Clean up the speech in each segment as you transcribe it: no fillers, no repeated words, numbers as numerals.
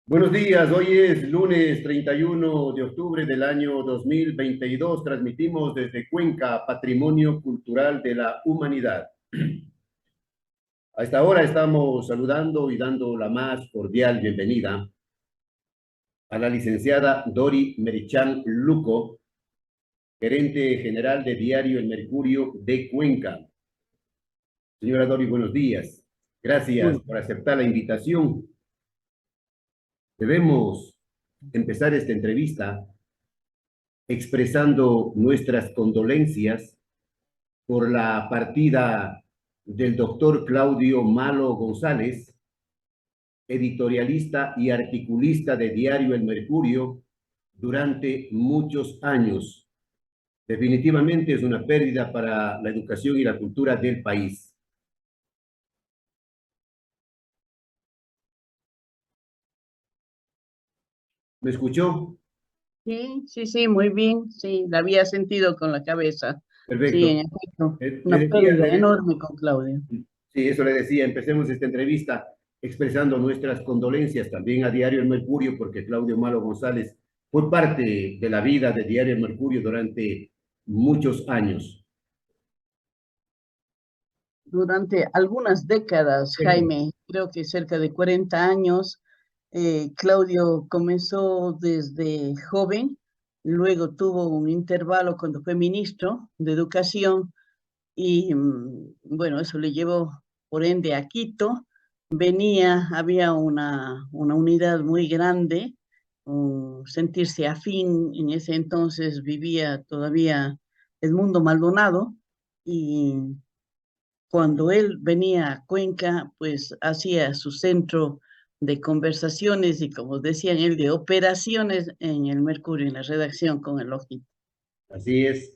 Buenos días, hoy es lunes 31 de octubre del año 2022. Transmitimos desde Cuenca, Patrimonio Cultural de la Humanidad. A esta hora estamos saludando y dando la más cordial bienvenida a la licenciada Dori Merichán Luco, gerente general de Diario El Mercurio de Cuenca. Señora Dori, buenos días. Gracias Muy por aceptar la invitación. Debemos empezar esta entrevista expresando nuestras condolencias por la partida del doctor Claudio Malo González, editorialista y articulista de Diario El Mercurio durante muchos años. Definitivamente es una pérdida para la educación y la cultura del país. ¿Me escuchó? Sí, sí, sí, muy bien. Sí, la había sentido con la cabeza. Sí, en Perfecto. efecto, Le una decía, pérdida enorme con Claudia. sí, eso le decía, empecemos esta entrevista expresando nuestras condolencias también a Diario El Mercurio, porque Claudio Malo González fue parte de la vida de Diario El Mercurio durante muchos años. Durante algunas décadas, Jaime, creo que cerca de 40 años, Claudio comenzó desde joven, luego tuvo un intervalo cuando fue ministro de Educación y bueno, eso le llevó por ende a Quito. Había una unidad muy grande, sentirse afín. En ese entonces vivía todavía Edmundo Maldonado y cuando él venía a Cuenca, pues hacía su centro de conversaciones y, como decían él, de operaciones en el Mercurio, en la redacción con el ojito. Así es.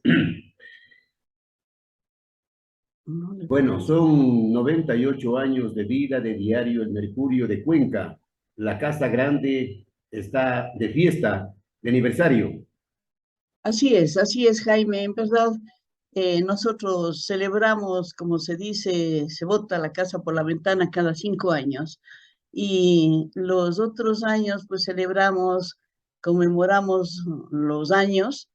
No le Bueno, parece. son 98 años de vida de Diario El Mercurio de Cuenca. La Casa Grande está de fiesta, de aniversario. Así es, Jaime. En verdad, nosotros celebramos, como se dice, se bota la casa por la ventana cada 5 años. Y los otros años, pues conmemoramos los años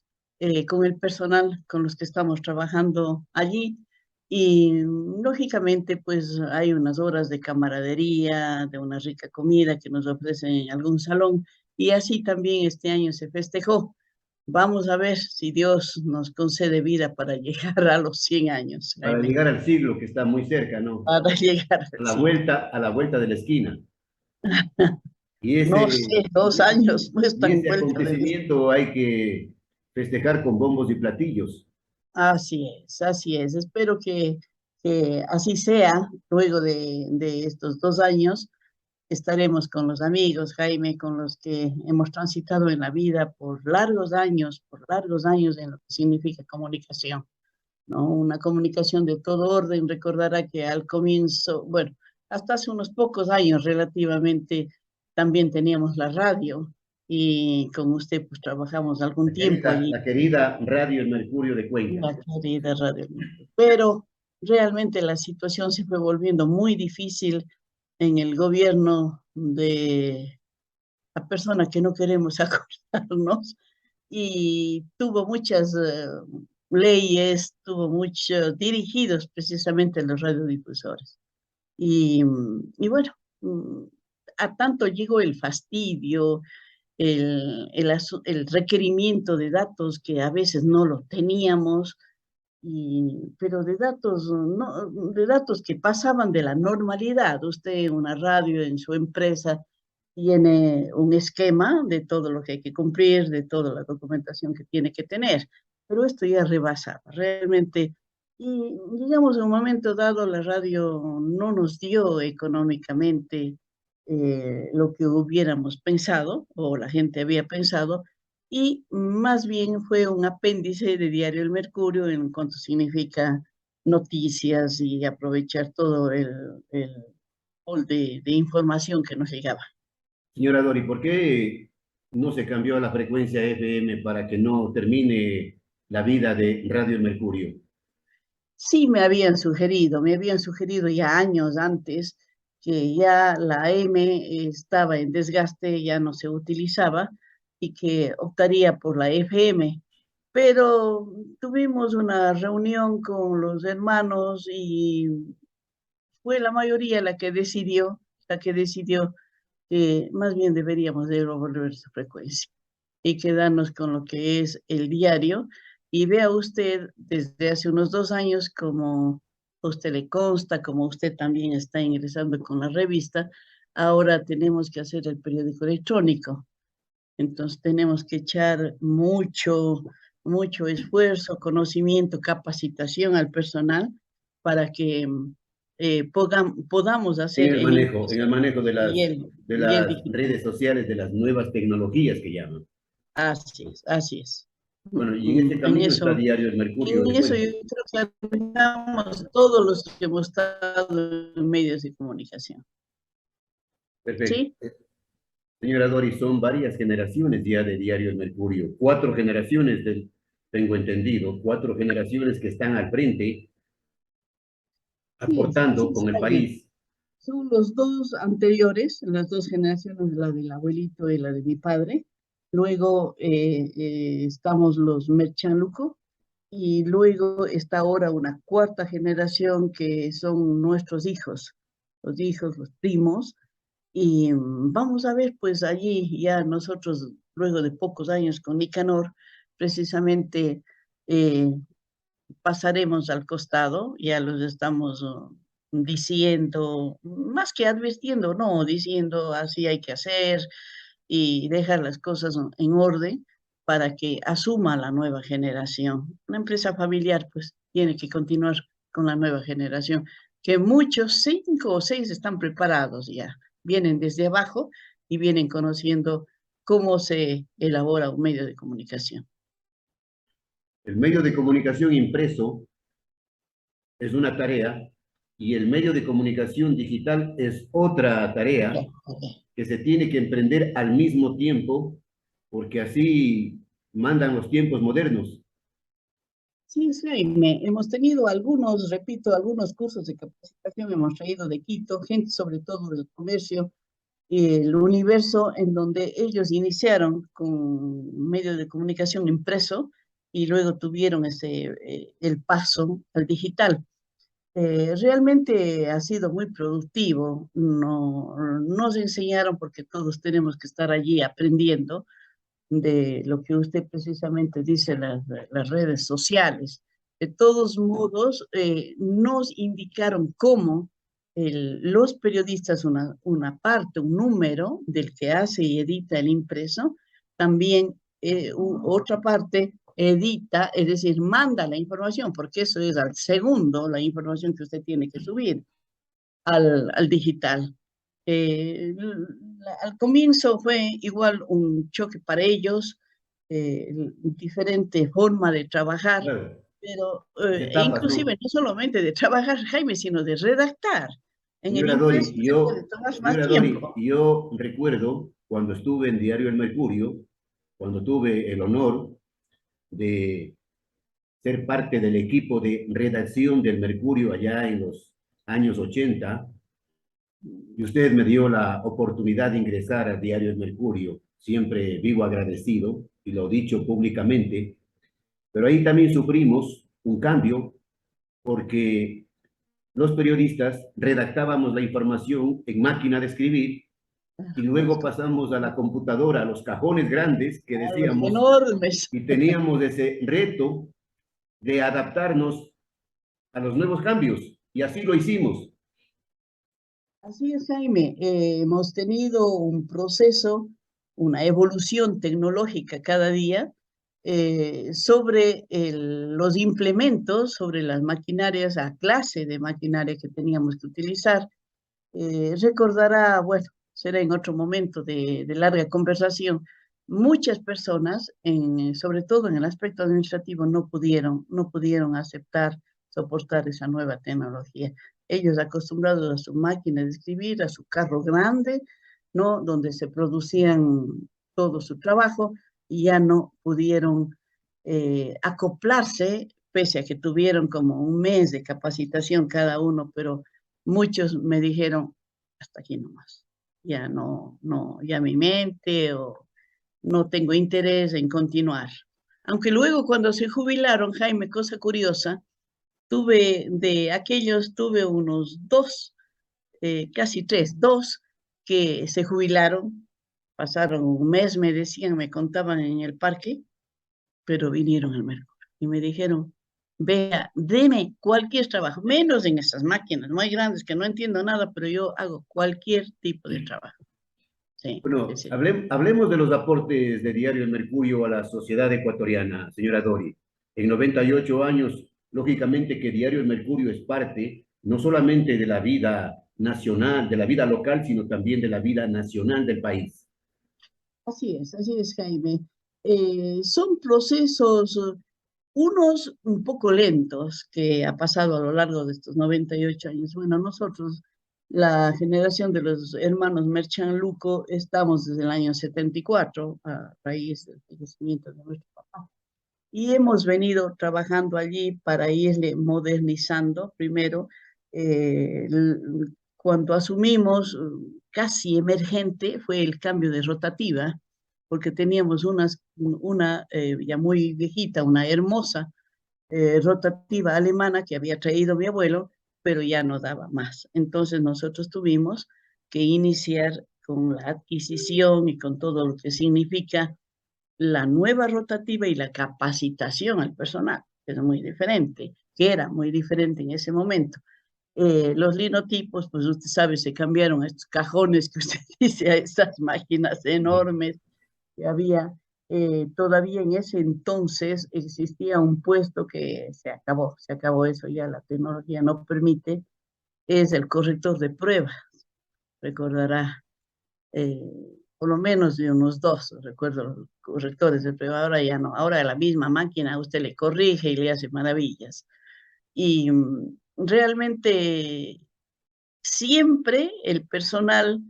con el personal con los que estamos trabajando allí. Y lógicamente, pues hay unas horas de camaradería, de una rica comida que nos ofrecen en algún salón. Y así también este año se festejó. Vamos a ver si Dios nos concede vida para llegar a los 100 años, Para Jaime, llegar al siglo que está muy cerca, ¿no? para llegar al siglo. A la vuelta de la esquina. Y No sé, 2 años no y están ese vuelta de la... acontecimiento hay que festejar con bombos y platillos. Así es, así es. Espero que así sea. Luego de estos 2 años estaremos con los amigos, Jaime, con los que hemos transitado en la vida por largos años en lo que significa comunicación. ¿No? Una comunicación de todo orden. Recordará que al comienzo, bueno, hasta hace unos pocos años relativamente, también teníamos la radio y con usted pues trabajamos algún tiempo allí, La querida Radio El Mercurio de Cuenca. la querida Radio Mundo. Pero realmente la situación se fue volviendo muy difícil en el gobierno de la persona que no queremos acordarnos y tuvo muchas leyes, tuvo muchos dirigidos precisamente a los radiodifusores. Y bueno, mm, a tanto llegó el fastidio, el requerimiento de datos que a veces no lo teníamos, pero de datos, no, de datos que pasaban de la normalidad. Usted en una radio, en su empresa, tiene un esquema de todo lo que hay que cumplir, de toda la documentación que tiene que tener, pero esto ya rebasaba realmente. Y digamos, en un momento dado, la radio no nos dio económicamente lo que hubiéramos pensado o la gente había pensado, y más bien fue un apéndice de Diario El Mercurio en cuanto significa noticias y aprovechar todo el hall de información que nos llegaba. Señora Dori, ¿por qué no se cambió a la frecuencia FM para que no termine la vida de Radio El Mercurio? Sí, me habían sugerido ya años antes que ya la M estaba en desgaste, ya no se utilizaba y que optaría por la FM. Pero tuvimos una reunión con los hermanos y fue la mayoría la que decidió que más bien deberíamos de devolver su frecuencia y quedarnos con lo que es el diario. Y vea usted desde hace unos 2 años, como a usted le consta, como usted también está ingresando con la revista, ahora tenemos que hacer el periódico electrónico. Entonces tenemos que echar mucho esfuerzo, conocimiento, capacitación al personal para que podamos hacer el En impreso el manejo de y el las digital. redes sociales, de las nuevas tecnologías que llaman. Así es, así es. Bueno, y en este En camino está eso, Diario El Mercurio en de eso Cuenca. yo creo que estamos todos los que hemos estado en medios de comunicación. Perfecto. ¿Sí? Señora Doris, son varias generaciones ya de Diario El Mercurio. Cuatro generaciones, tengo entendido, cuatro generaciones que están al frente, Así aportando es, con el Jaime. país. Son los dos anteriores, las dos generaciones, la del abuelito y la de mi padre. Luego estamos los Merchanluco y luego está ahora una cuarta generación que son nuestros hijos, los primos. Y vamos a ver, pues allí ya nosotros, luego de pocos años con Nicanor, precisamente eh, pasaremos al costado, ya los estamos diciendo, más que advirtiendo, no, diciendo así hay que hacer y dejar las cosas en orden para que asuma la nueva generación. Una empresa familiar, pues, tiene que continuar con la nueva generación, que muchos, 5 o 6, están preparados ya, vienen desde abajo y vienen conociendo cómo se elabora un medio de comunicación. El medio de comunicación impreso es una tarea y el medio de comunicación digital es otra tarea que se tiene que emprender al mismo tiempo porque así mandan los tiempos modernos. Sí, sí, hemos tenido algunos, repito, algunos cursos de capacitación, hemos traído de Quito, gente sobre todo del comercio, el universo en donde ellos iniciaron con medios de comunicación impreso y luego tuvieron el paso al digital. Realmente ha sido muy productivo, no, nos enseñaron porque todos tenemos que estar allí aprendiendo de lo que usted precisamente dice, las redes sociales. De todos modos, nos indicaron cómo los periodistas, una parte, un número del que hace y edita el impreso, también otra parte edita, es decir, manda la información, porque eso es al segundo la información que usted tiene que subir al digital. Al comienzo fue igual un choque para ellos, diferente forma de trabajar, Claro, pero es etapas, inclusive ¿no? no solamente de trabajar, Jaime, sino de redactar. En el Señora Dori, impreso se puede tomar más señora Dori, tiempo. yo recuerdo cuando estuve en Diario El Mercurio, cuando tuve el honor de ser parte del equipo de redacción del Mercurio allá en los años 80, y usted me dio la oportunidad de ingresar al Diario El Mercurio. Siempre vivo agradecido y lo he dicho públicamente, pero ahí también sufrimos un cambio porque los periodistas redactábamos la información en máquina de escribir y luego pasamos a la computadora, a los cajones grandes que A los decíamos, enormes. y teníamos ese reto de adaptarnos a los nuevos cambios, y así lo hicimos. Así es, Jaime. Hemos tenido un proceso, una evolución tecnológica cada día sobre los implementos, sobre las maquinarias, la clase de maquinaria que teníamos que utilizar. Recordará, bueno, será en otro momento de larga conversación, muchas personas, sobre todo en el aspecto administrativo, no pudieron aceptar, soportar esa nueva tecnología. Ellos acostumbrados a su máquina de escribir, a su carro grande, ¿no? Donde se producían todo su trabajo y ya no pudieron acoplarse, pese a que tuvieron como un mes de capacitación cada uno, pero muchos me dijeron, hasta aquí nomás. Ya ya mi mente o no tengo interés en continuar. Aunque luego cuando se jubilaron, Jaime, cosa curiosa, tuve unos dos, casi tres, dos que se jubilaron, pasaron un mes, me decían, me contaban en el parque, pero vinieron al Mercurio y me dijeron, vea, deme cualquier trabajo, menos en esas máquinas muy grandes que no entiendo nada, pero yo hago cualquier tipo de trabajo. Sí, sí, Bueno, sí. hablemos de los aportes de Diario El Mercurio a la sociedad ecuatoriana, señora Dori. En 98 años, lógicamente que Diario El Mercurio es parte no solamente de la vida nacional, de la vida local, sino también de la vida nacional del país. Así es, Jaime. Son procesos, unos un poco lentos que ha pasado a lo largo de estos 98 años. Bueno, nosotros, la generación de los hermanos Merchan Luco, estamos desde el año 74, a raíz del fallecimiento de nuestro papá. Y hemos venido trabajando allí para irle modernizando. Primero, cuando asumimos, casi emergente fue el cambio de rotativa, porque teníamos una ya muy viejita, una hermosa rotativa alemana que había traído mi abuelo, pero ya no daba más. Entonces nosotros tuvimos que iniciar con la adquisición y con todo lo que significa la nueva rotativa y la capacitación al personal, que es muy diferente, que era muy diferente en ese momento. Los linotipos, pues usted sabe, se cambiaron a estos cajones que usted dice, a estas máquinas enormes que había. Todavía en ese entonces existía un puesto que se acabó eso, ya la tecnología no permite, es el corrector de pruebas, recordará eh, por lo menos de unos dos, recuerdo los correctores de prueba, ahora ya no, ahora la misma máquina usted le corrige y le hace maravillas. Y realmente siempre el personal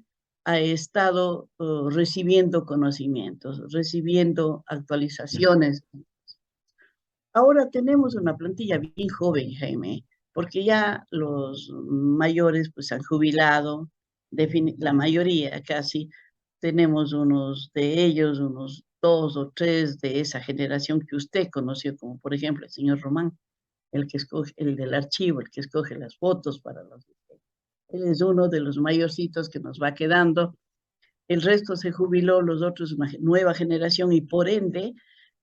ha estado recibiendo conocimientos, recibiendo actualizaciones. Ahora tenemos una plantilla bien joven, Jaime, porque ya los mayores pues han jubilado, la mayoría casi, tenemos unos de ellos, unos dos o tres de esa generación que usted conoció, como por ejemplo el señor Román, el que escoge, el del archivo, el que escoge las fotos para los... Él es uno de los mayorcitos que nos va quedando. El resto se jubiló, los otros una nueva generación y por ende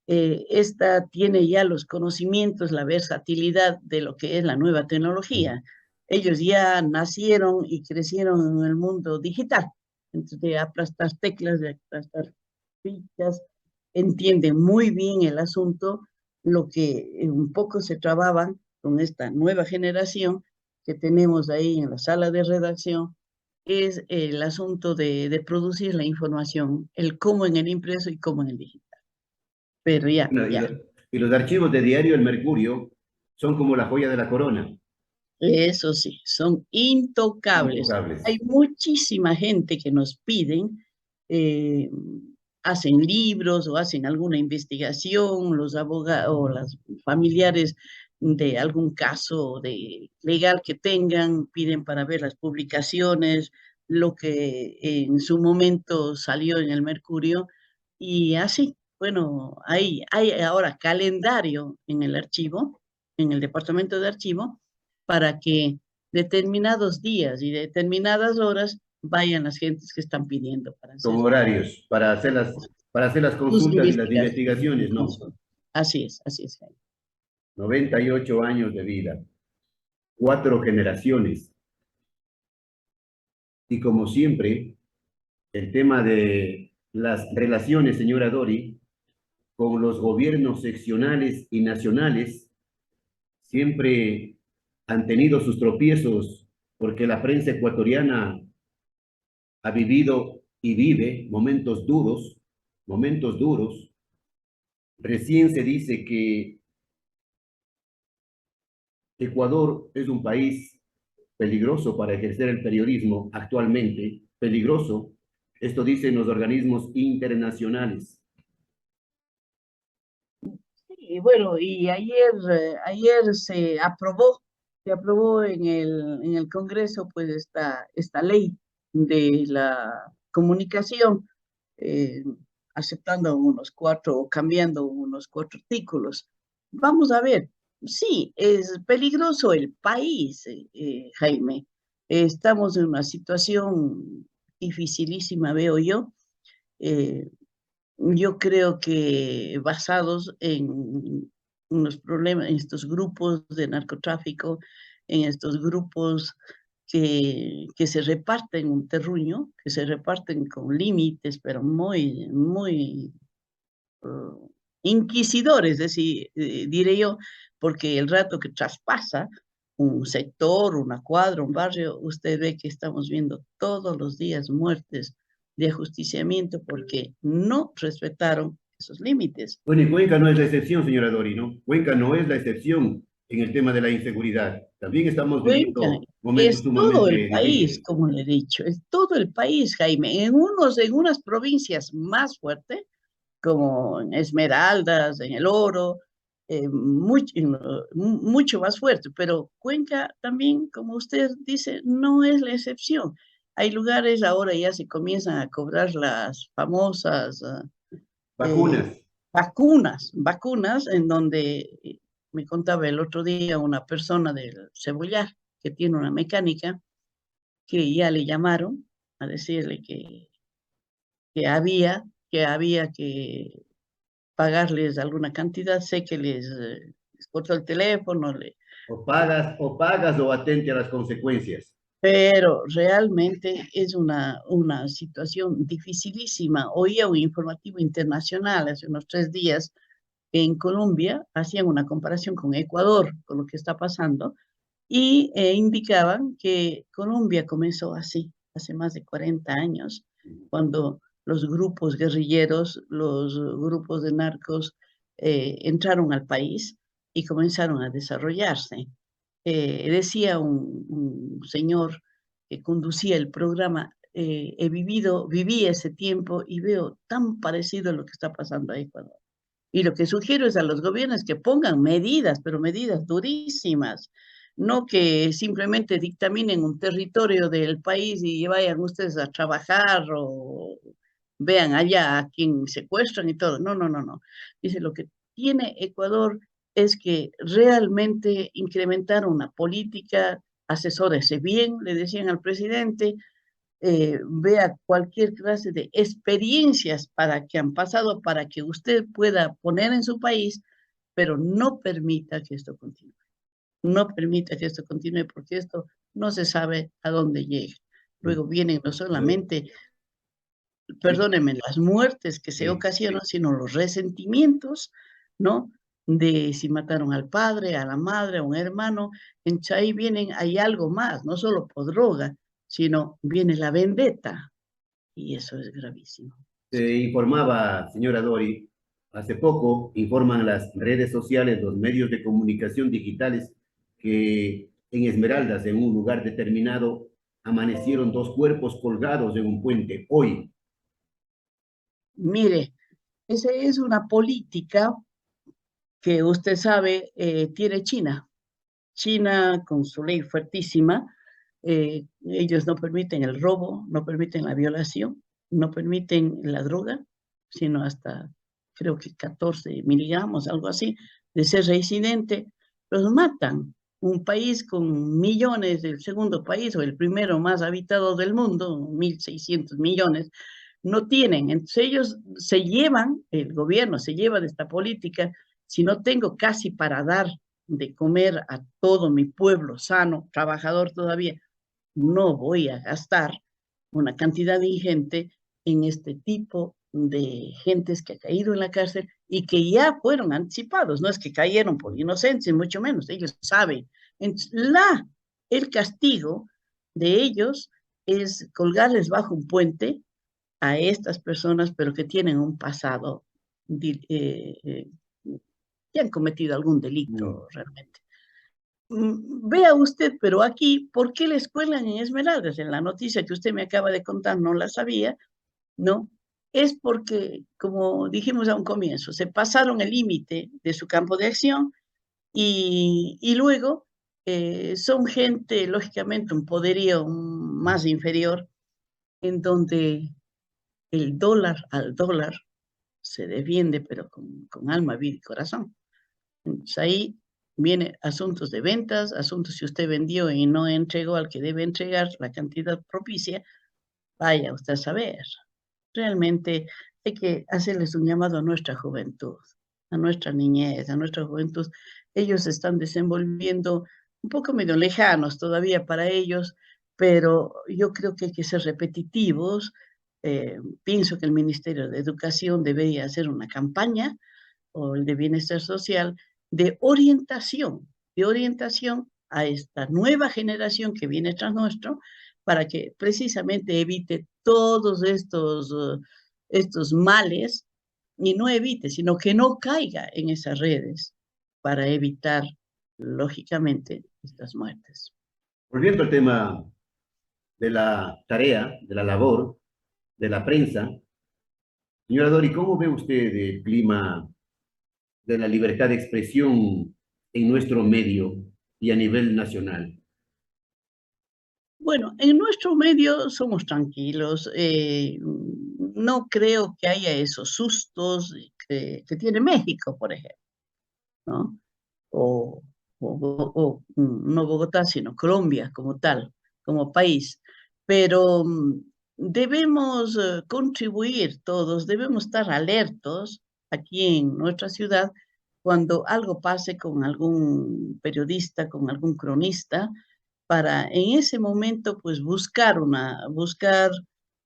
esta tiene ya los conocimientos, la versatilidad de lo que es la nueva tecnología. Ellos ya nacieron y crecieron en el mundo digital, entonces de aplastar teclas, de aplastar fichas, entienden muy bien el asunto, lo que un poco se trababan con esta nueva generación que tenemos ahí en la sala de redacción, es el asunto de producir la información, el cómo en el impreso y cómo en el digital. Pero ya, Bueno, ya, y los archivos de Diario El Mercurio son como la joya de la corona, eso sí, son intocables. intocables. Hay muchísima gente que nos piden, eh, hacen libros o hacen alguna investigación, los abogados o los familiares de algún caso de legal que tengan, piden para ver las publicaciones, lo que en su momento salió en el Mercurio, y así, bueno, hay ahora calendario en el archivo, en el departamento de archivo, para que determinados días y determinadas horas vayan las gentes que están pidiendo para hacer Como horarios para hacer las sus consultas y las investigaciones y investigaciones, ¿no? consultas. Así es, Jaime. 98 años de vida, 4 generaciones. Y como siempre, el tema de las relaciones, señora Dori, con los gobiernos seccionales y nacionales, siempre han tenido sus tropiezos, porque la prensa ecuatoriana ha vivido y vive momentos duros. Recién se dice que Ecuador es un país peligroso para ejercer el periodismo actualmente, peligroso. Esto dicen los organismos internacionales. Y bueno, y ayer se aprobó en el Congreso pues esta ley de la comunicación, eh, aceptando unos cuatro o cambiando unos cuatro artículos. Vamos a ver, sí, es peligroso el país, Jaime. Estamos en una situación dificilísima, veo yo. Eh, yo creo que basados en unos problemas, en estos grupos de narcotráfico, en estos grupos que se reparten un terruño, que se reparten con límites, pero muy, muy inquisidores, es decir, diré yo, porque el rato que traspasa un sector, una cuadra, un barrio, usted ve que estamos viendo todos los días muertes de ajusticiamiento porque no respetaron esos límites. Bueno, y Cuenca no es la excepción, señora Dori, ¿no? Cuenca no es la excepción en el tema de la inseguridad. También estamos Cuenca viviendo momentos es todo sumamente el país, difíciles. como le he dicho, es todo el país, Jaime. En unas provincias más fuertes, como en Esmeraldas, en El Oro, mucho más fuerte, pero Cuenca también, como usted dice, no es la excepción. Hay lugares ahora ya se comienzan a cobrar las famosas eh, Vacunas. vacunas en donde me contaba el otro día una persona del Cebollar que tiene una mecánica que ya le llamaron a decirle que había que pagarles alguna cantidad, sé que les cortó el teléfono, O pagas o atente a las consecuencias. pero realmente es una situación dificilísima. Oía un informativo internacional hace unos 3 días que en Colombia hacían una comparación con Ecuador, con lo que está pasando, y indicaban que Colombia comenzó así, hace más de 40 años, cuando los grupos guerrilleros, los grupos de narcos entraron al país y comenzaron a desarrollarse. Decía un señor que conducía el programa, viví ese tiempo y veo tan parecido a lo que está pasando a Ecuador. Y lo que sugiero es a los gobiernos que pongan medidas, pero medidas durísimas, no que simplemente dictaminen un territorio del país y vayan ustedes a trabajar o vean allá a quien secuestran y todo. No, no, no, no. Dice, lo que tiene Ecuador es que realmente incrementaron una política, asesórese bien, le decían al presidente, vea cualquier clase de experiencias para que han pasado para que usted pueda poner en su país, pero no permita que esto continúe. No permita que esto continúe porque esto no se sabe a dónde llega. Luego vienen no solamente, perdónenme, las muertes que se Sí. ocasionan, sino los resentimientos, ¿no? De si mataron al padre, a la madre, a un hermano. En Chay vienen, hay algo más, no solo por droga, sino viene la vendetta. Y eso es gravísimo. Se informaba, señora Dori, hace poco informan las redes sociales, los medios de comunicación digitales, que en Esmeraldas, en un lugar determinado, amanecieron dos cuerpos colgados en un puente. Hoy, Mire, esa es una política que usted sabe tiene China. China con su ley fuertísima, ellos no permiten el robo, no permiten la violación, no permiten la droga, sino hasta creo que 14 miligramos, algo así, de ser residente, los matan. Un país con millones, el segundo país o el primero más habitado del mundo, 1.600 millones, no tienen. Entonces ellos se llevan, el gobierno se lleva de esta política, si no tengo casi para dar de comer a todo mi pueblo sano, trabajador todavía, no voy a gastar una cantidad ingente en este tipo de gentes que ha caído en la cárcel y que ya fueron anticipados, no es que cayeron por inocentes, mucho menos, ellos saben. Entonces, el castigo de ellos es colgarles bajo un puente a estas personas, pero que tienen un pasado, que han cometido algún delito realmente. Vea usted, pero aquí, ¿por qué la escuela en Esmeraldas? En la noticia que usted me acaba de contar no la sabía, ¿no? Es porque, como dijimos a un comienzo, se pasaron el límite de su campo de acción y luego son gente, lógicamente, un poderío más inferior en donde el dólar al dólar se defiende, pero con alma, vida y corazón. Entonces ahí viene asuntos de ventas, asuntos si usted vendió y no entregó al que debe entregar la cantidad propicia, vaya usted a saber. Realmente hay que hacerles un llamado a nuestra juventud, a nuestra niñez, a nuestra juventud. Ellos se están desenvolviendo un poco medio lejanos todavía para ellos, pero yo creo que hay que ser repetitivos. Pienso que el Ministerio de Educación debería hacer una campaña, o el de Bienestar Social, de orientación a esta nueva generación que viene tras nuestro, para que precisamente evite todos estos males, y no evite, sino que no caiga en esas redes para evitar, lógicamente, estas muertes. Volviendo al tema de la tarea, de la labor, de la prensa, señora Dori, ¿cómo ve usted el clima de la libertad de expresión en nuestro medio y a nivel nacional? Bueno, en nuestro medio somos tranquilos. No creo que haya esos sustos que tiene México, por ejemplo, ¿no? O, no Bogotá, sino Colombia como tal, como país. Pero debemos contribuir todos, debemos estar alertos aquí en nuestra ciudad cuando algo pase con algún periodista, con algún cronista, para en ese momento pues buscar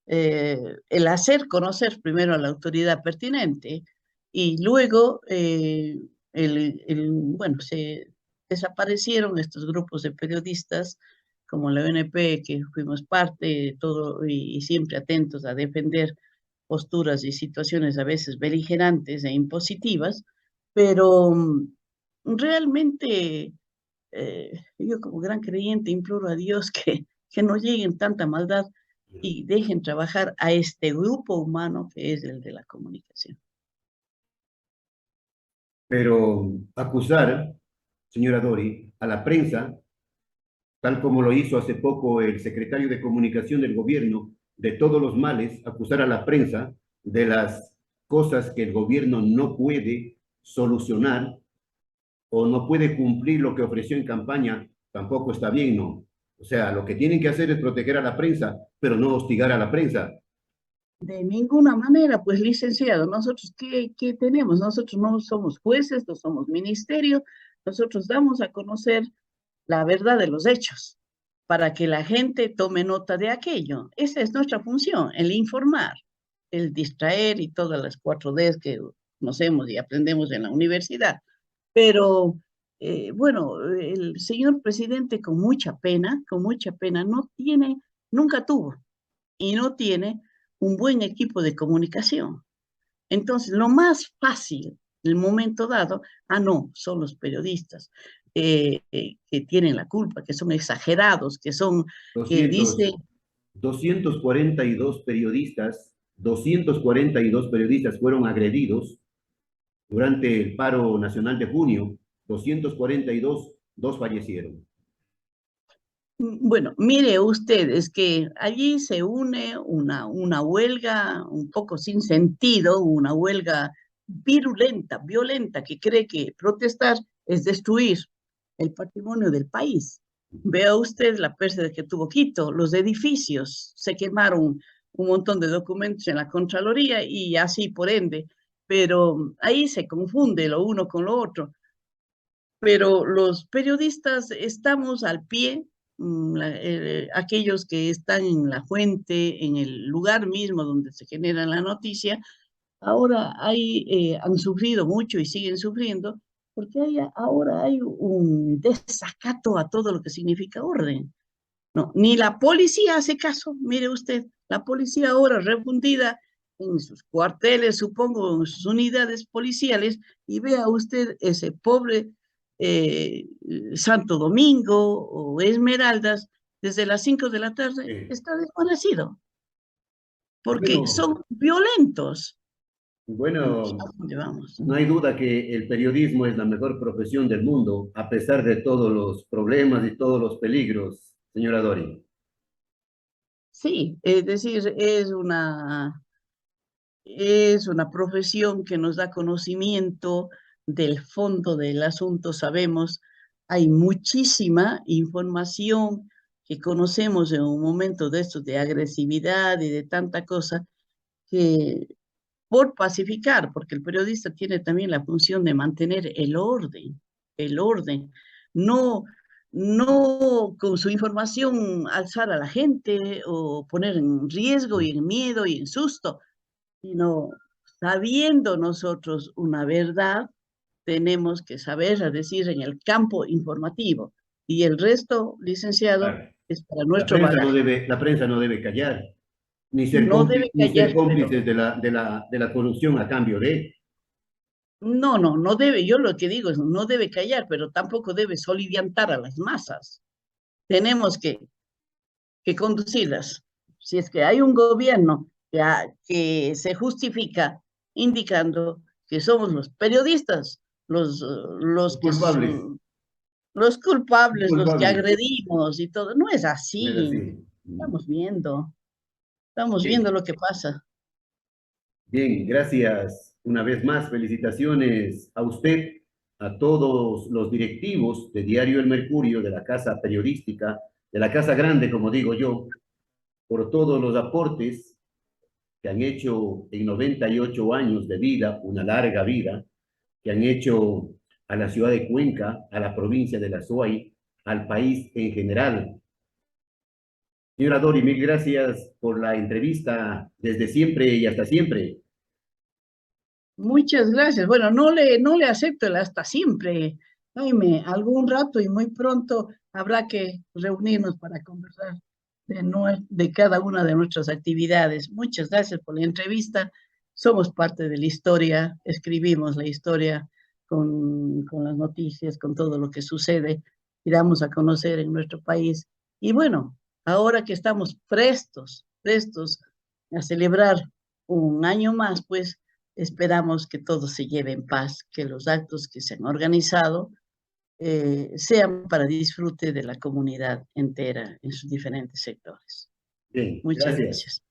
el hacer conocer primero a la autoridad pertinente, y luego bueno, se desaparecieron estos grupos de periodistas como la ONP, que fuimos parte de todo y siempre atentos a defender posturas y situaciones a veces beligerantes e impositivas, pero realmente yo como gran creyente imploro a Dios que no lleguen tanta maldad y dejen trabajar a este grupo humano que es el de la comunicación. Pero acusar, señora Dori, a la prensa, tal como lo hizo hace poco el secretario de Comunicación del gobierno, de todos los males, acusar a la prensa de las cosas que el gobierno no puede solucionar o no puede cumplir lo que ofreció en campaña, tampoco está bien, ¿no? O sea, lo que tienen que hacer es proteger a la prensa, pero no hostigar a la prensa. De ninguna manera, pues licenciado, nosotros ¿qué tenemos? Nosotros no somos jueces, no somos ministerio, nosotros damos a conocer la verdad de los hechos para que la gente tome nota de aquello. Esa es nuestra función, el informar, el distraer y todas las 4Ds que conocemos y aprendemos en la universidad. Pero bueno, el señor presidente con mucha pena, no tiene, nunca tuvo y no tiene un buen equipo de comunicación. Entonces, lo más fácil, el momento dado, no, son los periodistas que tienen la culpa, que son exagerados, que dicen, 200, 242 periodistas, 242 periodistas fueron agredidos durante el paro nacional de junio. 242, dos fallecieron. bueno, mire usted, es que allí se une una huelga un poco sin sentido, una huelga virulenta, violenta, que cree que protestar es destruir el patrimonio del país. Vea usted la pérdida que tuvo Quito, los edificios, se quemaron un montón de documentos en la Contraloría y así por ende, pero ahí se confunde lo uno con lo otro. Pero los periodistas estamos al pie, aquellos que están en la fuente, en el lugar mismo donde se genera la noticia, ahora han sufrido mucho y siguen sufriendo, porque ahora hay un desacato a todo lo que significa orden. No, ni la policía hace caso, mire usted, la policía ahora refundida en sus cuarteles, supongo, en sus unidades policiales, y vea usted ese pobre eh, Santo Domingo o Esmeraldas, desde las 5 de la tarde está desvanecido, porque Bueno, son violentos. ¿A bueno, dónde vamos? no hay duda que el periodismo es la mejor profesión del mundo, a pesar de todos los problemas y todos los peligros, señora Dori. Sí, es decir, es una profesión que nos da conocimiento del fondo del asunto. Sabemos, hay muchísima información que conocemos en un momento de estos de agresividad y de tanta cosa que por pacificar, porque el periodista tiene también la función de mantener el orden, no, no con su información alzar a la gente o poner en riesgo y en miedo y en susto, sino sabiendo nosotros una verdad, tenemos que saber, es decir, en el campo informativo. Y el resto, licenciado, Claro. es para nuestro bagaje. La prensa no debe callar, No debe ni ser callar, pero cómplices de de la corrupción a cambio de. no debe, yo lo que digo es, no debe callar, pero tampoco debe soliviantar a las masas. Tenemos que conducirlas. Si es que hay un gobierno que se justifica indicando que somos los periodistas los Los que culpables, los los culpables, los que culpables. agredimos y todo. No es No es así. así. Estamos viendo Bien, lo que pasa. bien, gracias una vez más. Felicitaciones a usted, a todos los directivos de Diario El Mercurio, de la Casa Periodística, de la Casa Grande, como digo yo, por todos los aportes que han hecho en 98 años de vida, una larga vida, que han hecho a la ciudad de Cuenca, a la provincia de La Suay, al país en general. Señora Dori, mil gracias por la entrevista desde siempre y hasta siempre. Muchas gracias. Bueno, no le acepto el hasta siempre. Jaime, algún rato y muy pronto habrá que reunirnos para conversar de cada una de nuestras actividades. Muchas gracias por la entrevista. Somos parte de la historia, escribimos la historia con las noticias, con todo lo que sucede y damos a conocer en nuestro país. Y bueno, ahora que estamos prestos a celebrar un año más, pues esperamos que todo se lleve en paz, que los actos que se han organizado sean para disfrute de la comunidad entera en sus diferentes sectores. Bien, Muchas gracias. gracias.